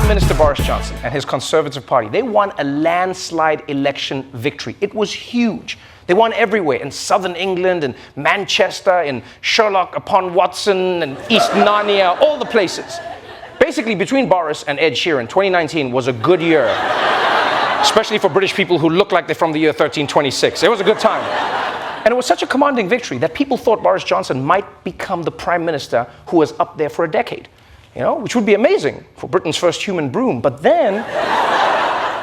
Prime Minister Boris Johnson and his Conservative Party, they won a landslide election victory. It was huge. They won everywhere, in southern England, in Manchester, in Sherlock-upon-Watson, and East Narnia, all the places. Basically, between Boris and Ed Sheeran, 2019 was a good year, especially for British people who look like they're from the year 1326. It was a good time. And it was such a commanding victory that people thought Boris Johnson might become the Prime Minister who was up there for a decade. Which would be amazing for Britain's first human broom. But then,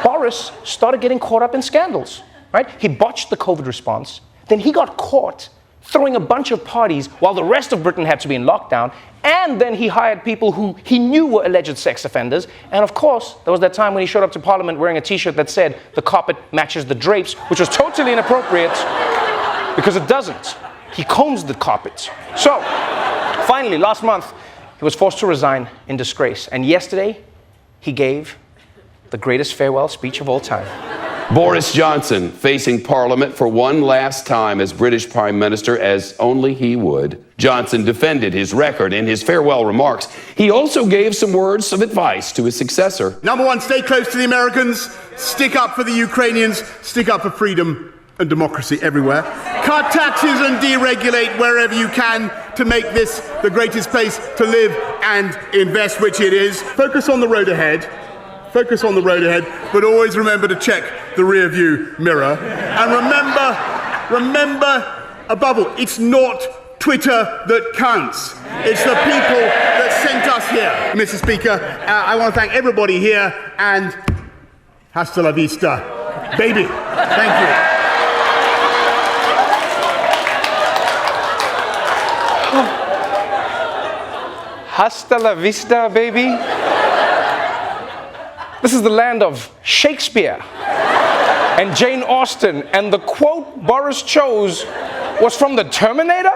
Boris started getting caught up in scandals, right? He botched the COVID response. Then he got caught throwing a bunch of parties while the rest of Britain had to be in lockdown. And then he hired people who he knew were alleged sex offenders. And of course, there was that time when he showed up to Parliament wearing a T-shirt that said, "The carpet matches the drapes," which was totally inappropriate because it doesn't. He combs the carpet. So, finally, last month, he was forced to resign in disgrace. And yesterday, he gave the greatest farewell speech of all time. Boris Johnson facing Parliament for one last time as British Prime Minister, as only he would. Johnson defended his record in his farewell remarks. He also gave some words of advice to his successor. Number one, stay close to the Americans, stick up for the Ukrainians, stick up for freedom and democracy everywhere. Cut taxes and deregulate wherever you can to make this the greatest place to live and invest, which it is. Focus on the road ahead. Focus on the road ahead, but always remember to check the rear view mirror. And remember, above all, it's not Twitter that counts. It's the people that sent us here. Mr. Speaker, I want to thank everybody here and hasta la vista, baby. Thank you. Hasta la vista, baby. This is the land of Shakespeare and Jane Austen, and the quote Boris chose was from the Terminator?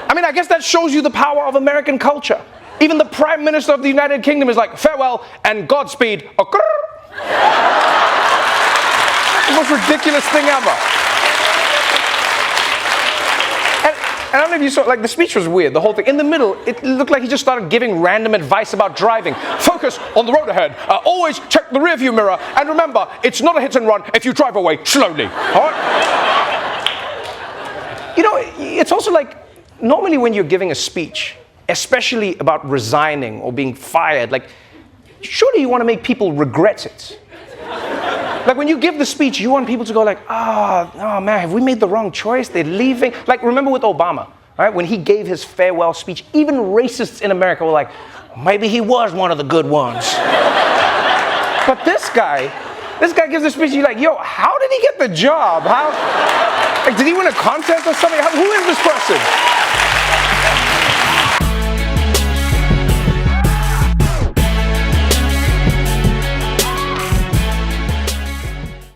I mean, I guess that shows you the power of American culture. Even the Prime Minister of the United Kingdom is like, farewell and Godspeed. The most ridiculous thing ever. And I don't know if you saw, like, the speech was weird, the whole thing. In the middle, it looked like he just started giving random advice about driving. Focus on the road ahead. Always check the rearview mirror. And remember, it's not a hit and run if you drive away slowly. All right? It's also like, normally when you're giving a speech, especially about resigning or being fired, like, surely you want to make people regret it. Like, when you give the speech, you want people to go like, oh man, have we made the wrong choice? They're leaving. Like, remember with Obama, right? When he gave his farewell speech, even racists in America were like, maybe he was one of the good ones. But this guy gives a speech, you're like, yo, how did he get the job? Like, did he win a contest or something? Who is this person?